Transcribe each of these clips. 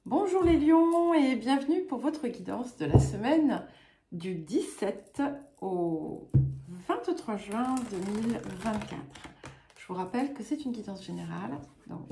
Bonjour les lions et bienvenue pour votre guidance de la semaine du 17 au 23 juin 2024. Je vous rappelle que c'est une guidance générale, donc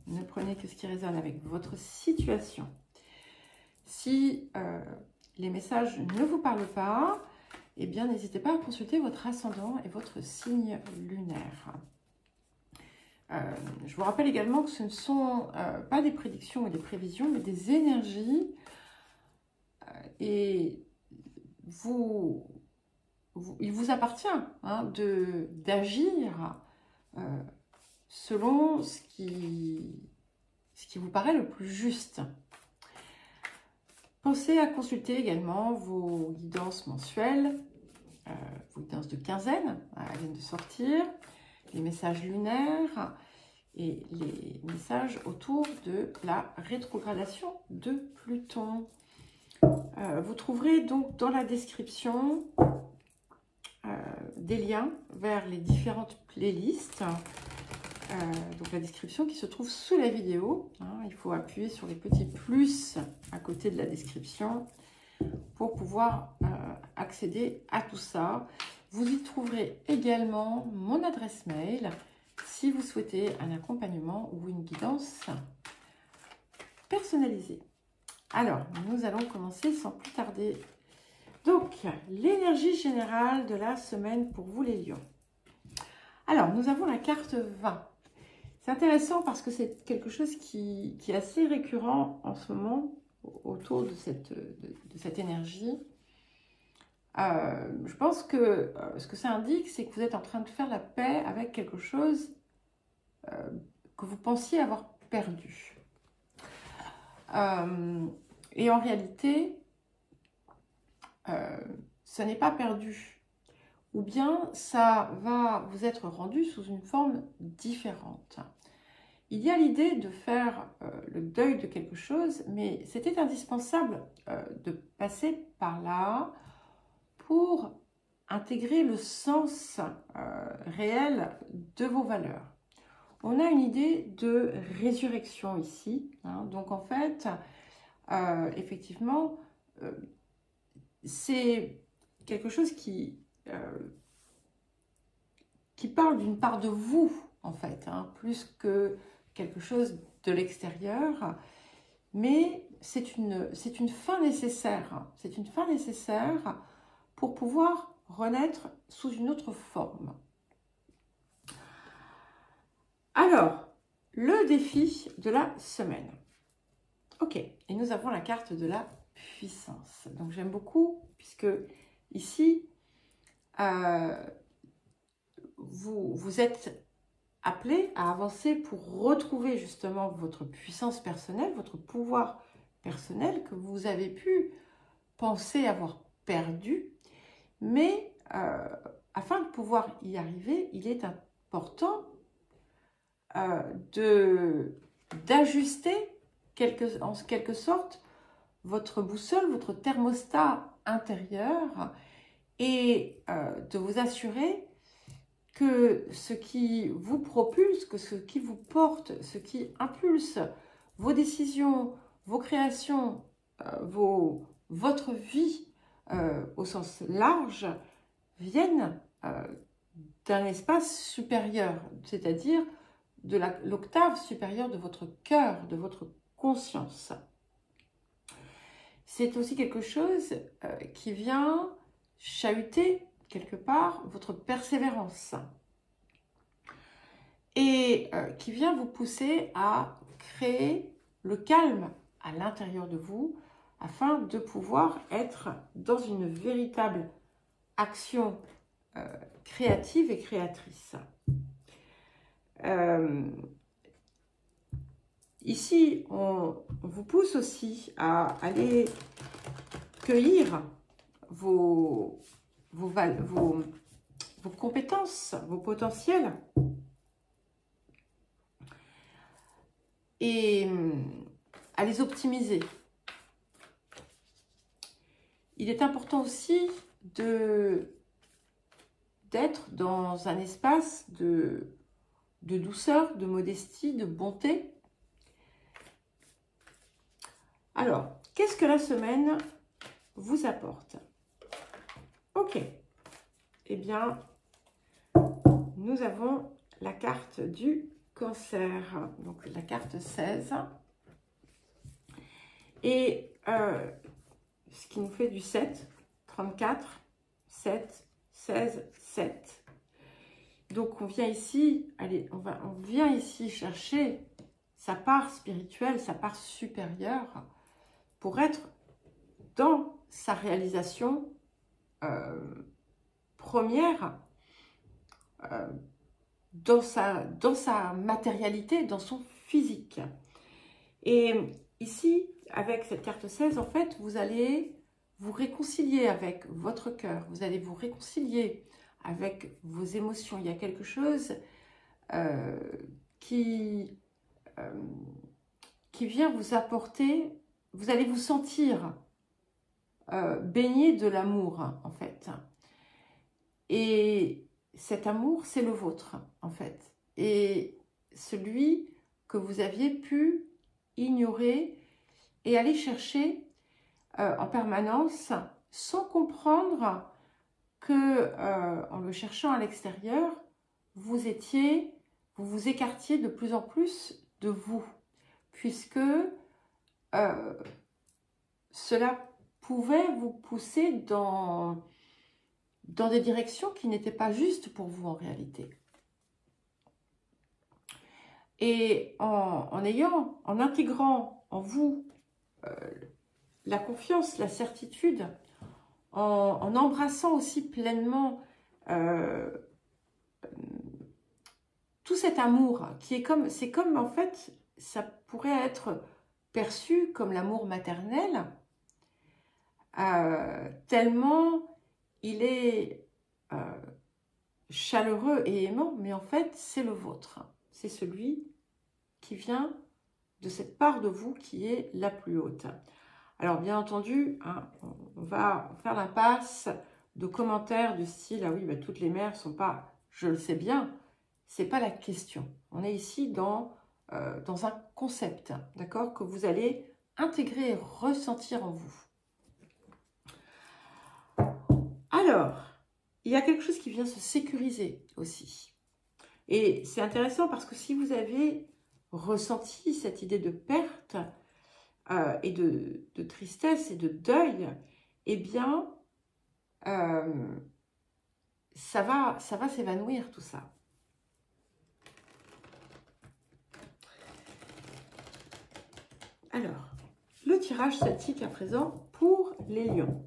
ne prenez que ce qui résonne avec votre situation. Si les messages ne vous parlent pas, eh bien n'hésitez pas à consulter votre ascendant et votre signe lunaire. Je vous rappelle également que ce ne sont pas des prédictions ou des prévisions, mais des énergies. Et il vous appartient d'agir selon ce qui vous paraît le plus juste. Pensez à consulter également vos guidances mensuelles, vos guidances de quinzaine, elles viennent de sortir, les messages lunaires et les messages autour de la rétrogradation de Pluton. Vous trouverez donc dans la description des liens vers les différentes playlists. Donc la description qui se trouve sous la vidéo. Il faut appuyer sur les petits plus à côté de la description pour pouvoir accéder à tout ça. Vous y trouverez également mon adresse mail si vous souhaitez un accompagnement ou une guidance personnalisée. Alors, nous allons commencer sans plus tarder. Donc, l'énergie générale de la semaine pour vous les lions. Alors, nous avons la carte 20. C'est intéressant parce que c'est quelque chose qui est assez récurrent en ce moment autour de cette énergie. Je pense que ce que ça indique, c'est que vous êtes en train de faire la paix avec quelque chose que vous pensiez avoir perdu. Et en réalité, ce n'est pas perdu. Ou bien ça va vous être rendu sous une forme différente. Il y a l'idée de faire le deuil de quelque chose, mais c'était indispensable de passer par là pour intégrer le sens réel de vos valeurs. On a une idée de résurrection ici. Donc en fait, effectivement, c'est quelque chose qui parle d'une part de vous, en fait, plus que quelque chose de l'extérieur. Mais c'est une fin nécessaire. C'est une fin nécessaire pour pouvoir renaître sous une autre forme. Alors, le défi de la semaine. Ok, et nous avons la carte de la puissance. Donc j'aime beaucoup, puisque ici, vous êtes appelé à avancer pour retrouver justement votre puissance personnelle, votre pouvoir personnel que vous avez pu penser avoir perdu. Mais afin de pouvoir y arriver, il est important d'ajuster en quelque sorte votre boussole, votre thermostat intérieur et de vous assurer que ce qui vous propulse, que ce qui vous porte, ce qui impulse vos décisions, vos créations, votre vie au sens large, viennent d'un espace supérieur, c'est-à-dire de l'octave supérieure de votre cœur, de votre conscience. C'est aussi quelque chose qui vient chahuter quelque part votre persévérance et qui vient vous pousser à créer le calme à l'intérieur de vous afin de pouvoir être dans une véritable action créative et créatrice. Ici, on vous pousse aussi à aller cueillir vos compétences, vos potentiels et à les optimiser. Il est important aussi d'être dans un espace de douceur, de modestie, de bonté. Alors, qu'est-ce que la semaine vous apporte? Ok. Eh bien, nous avons la carte du Cancer, donc la carte 16. Et ce qui nous fait du 7, 34, 7, 16, 7. Donc on vient ici, allez, on vient ici chercher sa part spirituelle, sa part supérieure, pour être dans sa réalisation première, dans sa matérialité, dans son physique. Et ici, avec cette carte 16, en fait, vous allez vous réconcilier avec votre cœur, vous allez vous réconcilier avec vos émotions. Il y a quelque chose qui vient vous apporter, vous allez vous sentir baigné de l'amour, en fait. Et cet amour, c'est le vôtre, en fait. Et celui que vous aviez pu ignorer et aller chercher en permanence sans comprendre que en le cherchant à l'extérieur, vous vous écartiez de plus en plus de vous, puisque cela pouvait vous pousser dans des directions qui n'étaient pas justes pour vous en réalité. Et en intégrant en vous la confiance, la certitude, en embrassant aussi pleinement tout cet amour qui est comme, c'est comme en fait, ça pourrait être perçu comme l'amour maternel, tellement il est chaleureux et aimant, mais en fait c'est le vôtre, c'est celui qui vient de cette part de vous qui est la plus haute. Alors bien entendu, hein, on va faire l'impasse de commentaires du style « Ah oui, bah, toutes les mères ne sont pas... » Je le sais bien, ce n'est pas la question. On est ici dans un concept, d'accord, que vous allez intégrer et ressentir en vous. Alors, il y a quelque chose qui vient se sécuriser aussi. Et c'est intéressant parce que si vous avez ressenti cette idée de perte et de tristesse et de deuil, eh bien, ça va s'évanouir tout ça. Alors, le tirage celtique à présent pour les lions.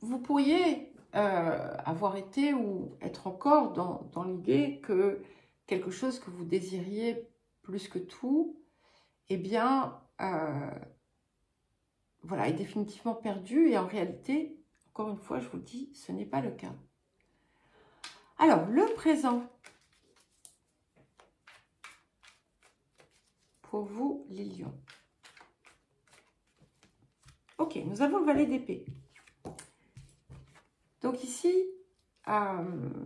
Vous pourriez avoir été ou être encore dans l'idée que quelque chose que vous désiriez plus que tout, eh bien, voilà, est définitivement perdu. Et en réalité, encore une fois, je vous le dis, ce n'est pas le cas. Alors, le présent pour vous, les lions. Ok, nous avons le valet d'épée. Donc ici, il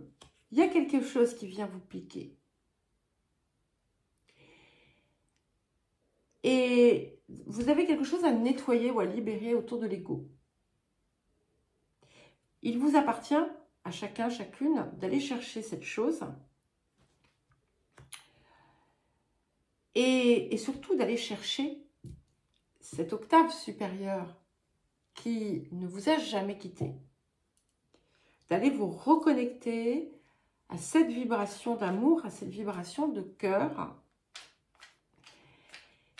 y a quelque chose qui vient vous piquer. Et vous avez quelque chose à nettoyer ou à libérer autour de l'ego. Il vous appartient à chacun, chacune, d'aller chercher cette chose. Et surtout d'aller chercher cette octave supérieure qui ne vous a jamais quitté. D'aller vous reconnecter à cette vibration d'amour, à cette vibration de cœur,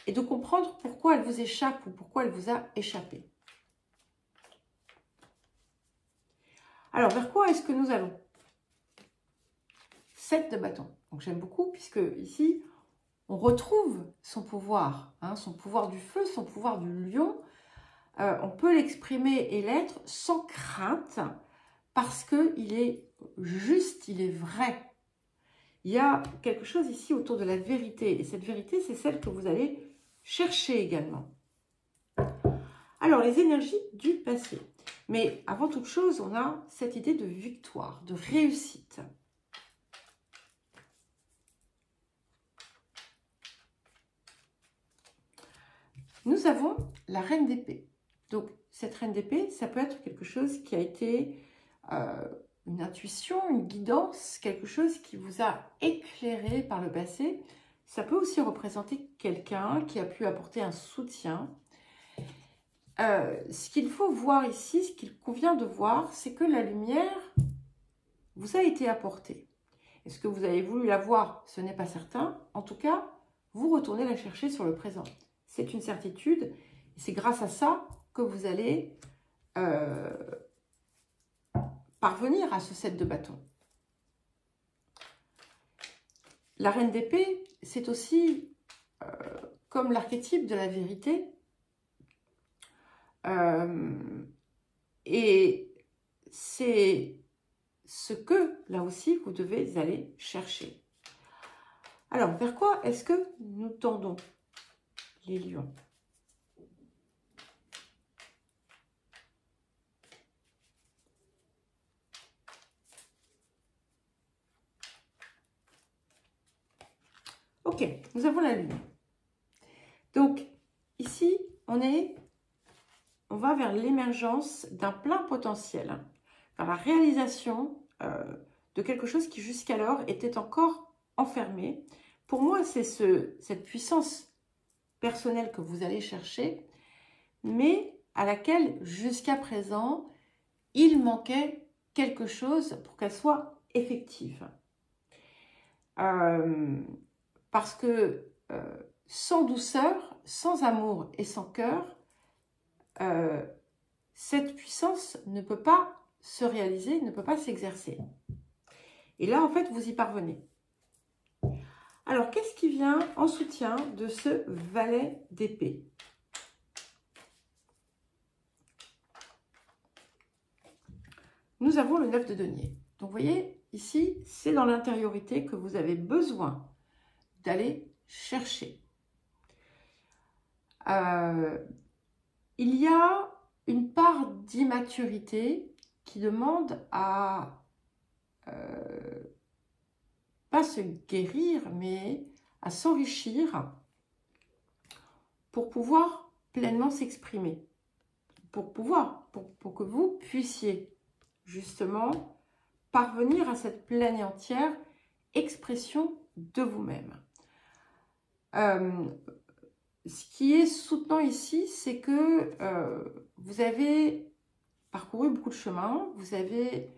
et de comprendre pourquoi elle vous échappe ou pourquoi elle vous a échappé. Alors, vers quoi est-ce que nous allons? 7 de bâton. Donc, j'aime beaucoup puisque ici, on retrouve son pouvoir, hein, son pouvoir du feu, son pouvoir du lion. On peut l'exprimer et l'être sans crainte parce qu'il est juste, il est vrai. Il y a quelque chose ici autour de la vérité. Et cette vérité, c'est celle que vous allez chercher également. Alors, les énergies du passé. Mais avant toute chose, on a cette idée de victoire, de réussite. Nous avons la reine d'épée. Donc, cette reine d'épée, ça peut être quelque chose qui a été une intuition, une guidance, quelque chose qui vous a éclairé par le passé. Ça peut aussi représenter quelqu'un qui a pu apporter un soutien. Ce qu'il faut voir ici, ce qu'il convient de voir, c'est que la lumière vous a été apportée. Est-ce que vous avez voulu la voir? Ce n'est pas certain. En tout cas, vous retournez la chercher sur le présent. C'est une certitude. Et c'est grâce à ça que vous allez parvenir à ce 7 de bâton. La reine d'épée, c'est aussi comme l'archétype de la vérité. Et c'est ce que, là aussi, vous devez aller chercher. Alors, vers quoi est-ce que nous tendons, les lions? Ok, nous avons la lune. Donc, ici, on va vers l'émergence d'un plein potentiel, vers la réalisation de quelque chose qui jusqu'alors était encore enfermé. Pour moi, c'est cette puissance personnelle que vous allez chercher, mais à laquelle, jusqu'à présent, il manquait quelque chose pour qu'elle soit effective. Parce que sans douceur, sans amour et sans cœur, cette puissance ne peut pas se réaliser, ne peut pas s'exercer. Et là, en fait, vous y parvenez. Alors, qu'est-ce qui vient en soutien de ce valet d'épée? Nous avons le 9 de denier. Donc, vous voyez, ici, c'est dans l'intériorité que vous avez besoin d'aller chercher. Il y a une part d'immaturité qui demande à pas se guérir, mais à s'enrichir pour pouvoir pleinement s'exprimer, pour que vous puissiez justement parvenir à cette pleine et entière expression de vous-même. Ce qui est soutenant ici, c'est que vous avez parcouru beaucoup de chemin, vous avez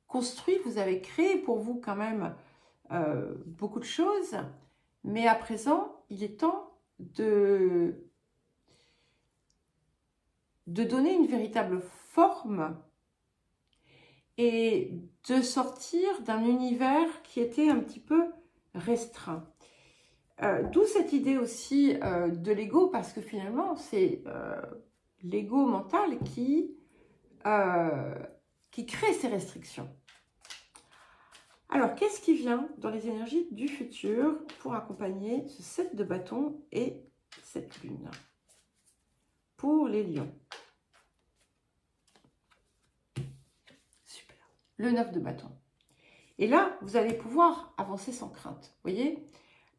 construit, vous avez créé pour vous quand même beaucoup de choses, mais à présent, il est temps de donner une véritable forme et de sortir d'un univers qui était un petit peu restreint. D'où cette idée aussi de l'ego, parce que finalement, c'est l'ego mental qui crée ces restrictions. Alors, qu'est-ce qui vient dans les énergies du futur pour accompagner ce 7 de bâton et cette lune pour les lions? Super. Le 9 de bâton. Et là, vous allez pouvoir avancer sans crainte, vous voyez?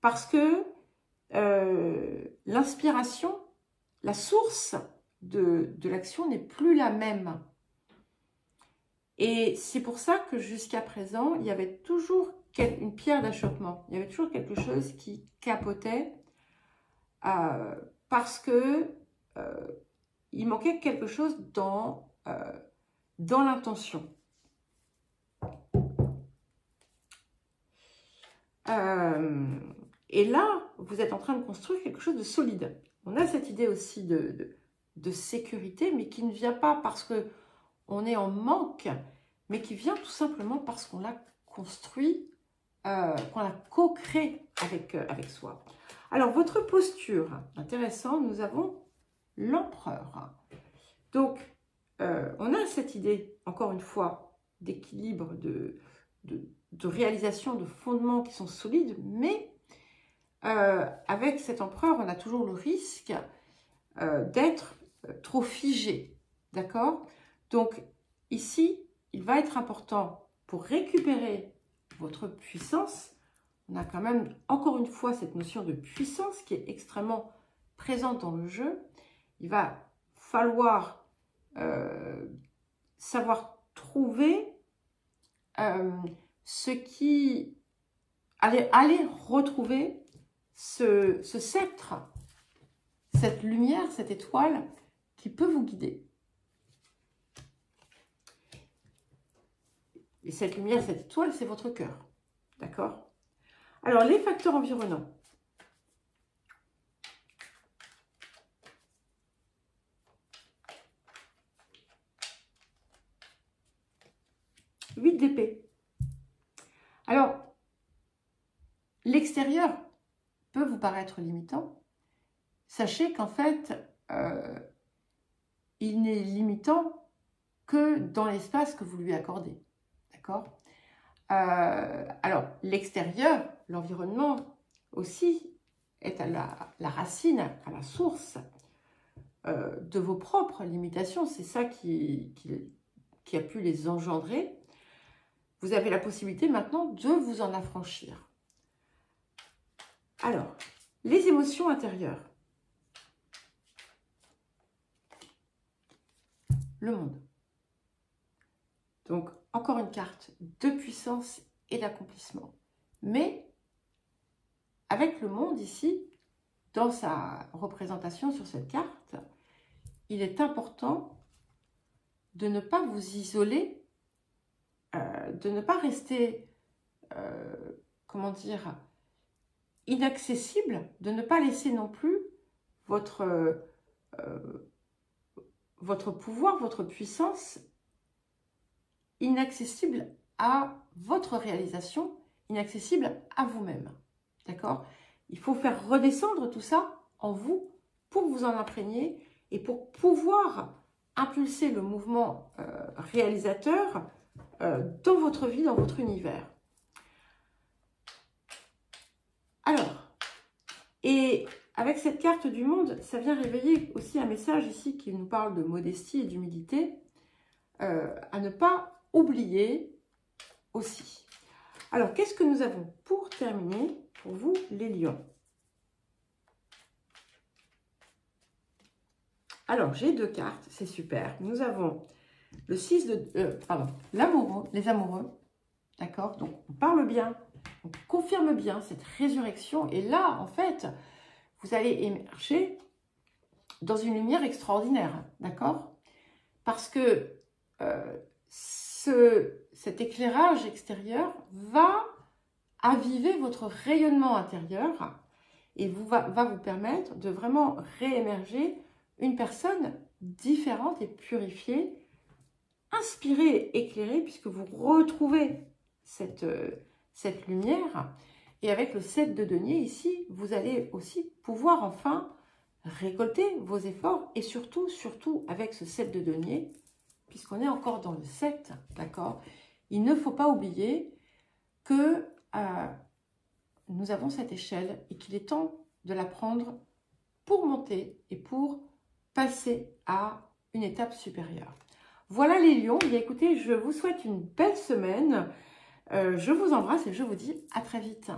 Parce que l'inspiration, la source de l'action n'est plus la même. Et c'est pour ça que jusqu'à présent, il y avait toujours une pierre d'achoppement. Il y avait toujours quelque chose qui capotait parce que il manquait quelque chose dans l'intention. Et là, vous êtes en train de construire quelque chose de solide. On a cette idée aussi de sécurité, mais qui ne vient pas parce que on est en manque, mais qui vient tout simplement parce qu'on l'a construit, qu'on l'a co-créé avec soi. Alors, votre posture, intéressant, nous avons l'empereur. Donc, on a cette idée, encore une fois, d'équilibre, de réalisation, de fondements qui sont solides, mais avec cet empereur, on a toujours le risque d'être trop figé, d'accord? Donc ici, il va être important pour récupérer votre puissance. On a quand même, encore une fois, cette notion de puissance qui est extrêmement présente dans le jeu. Il va falloir savoir trouver ce qui... Aller retrouver ce sceptre, cette lumière, cette étoile qui peut vous guider. Et cette lumière, cette étoile, c'est votre cœur. D'accord? Alors, les facteurs environnants. Huit d'épée. Alors, l'extérieur peut vous paraître limitant. Sachez qu'en fait, il n'est limitant que dans l'espace que vous lui accordez. D'accord? Alors, l'extérieur, l'environnement aussi, est à la racine, à la source de vos propres limitations. C'est ça qui a pu les engendrer. Vous avez la possibilité maintenant de vous en affranchir. Alors, les émotions intérieures. Le monde. Donc, encore une carte de puissance et d'accomplissement. Mais, avec le monde ici, dans sa représentation sur cette carte, il est important de ne pas vous isoler, de ne pas rester, comment dire, inaccessible, de ne pas laisser non plus votre pouvoir, votre puissance inaccessible à votre réalisation, inaccessible à vous-même. D'accord? Il faut faire redescendre tout ça en vous pour vous en imprégner et pour pouvoir impulser le mouvement réalisateur dans votre vie, dans votre univers. Alors, et avec cette carte du monde, ça vient réveiller aussi un message ici qui nous parle de modestie et d'humilité, à ne pas oublier aussi. Alors, qu'est-ce que nous avons pour terminer, pour vous, les lions? Alors, j'ai deux cartes, c'est super. Nous avons le 6 de... l'amoureux, les amoureux, d'accord? Donc, on parle bien, on confirme bien cette résurrection. Et là, en fait, vous allez émerger dans une lumière extraordinaire, d'accord? Parce que cet éclairage extérieur va aviver votre rayonnement intérieur et va vous permettre de vraiment réémerger une personne différente et purifiée, inspirée, éclairée, puisque vous retrouvez cette lumière. Et avec le 7 de denier ici, vous allez aussi pouvoir enfin récolter vos efforts et surtout avec ce 7 de denier, puisqu'on est encore dans le 7, d'accord? Il ne faut pas oublier que nous avons cette échelle et qu'il est temps de la prendre pour monter et pour passer à une étape supérieure. Voilà les lions. Bien, écoutez, je vous souhaite une belle semaine. Je vous embrasse et je vous dis à très vite.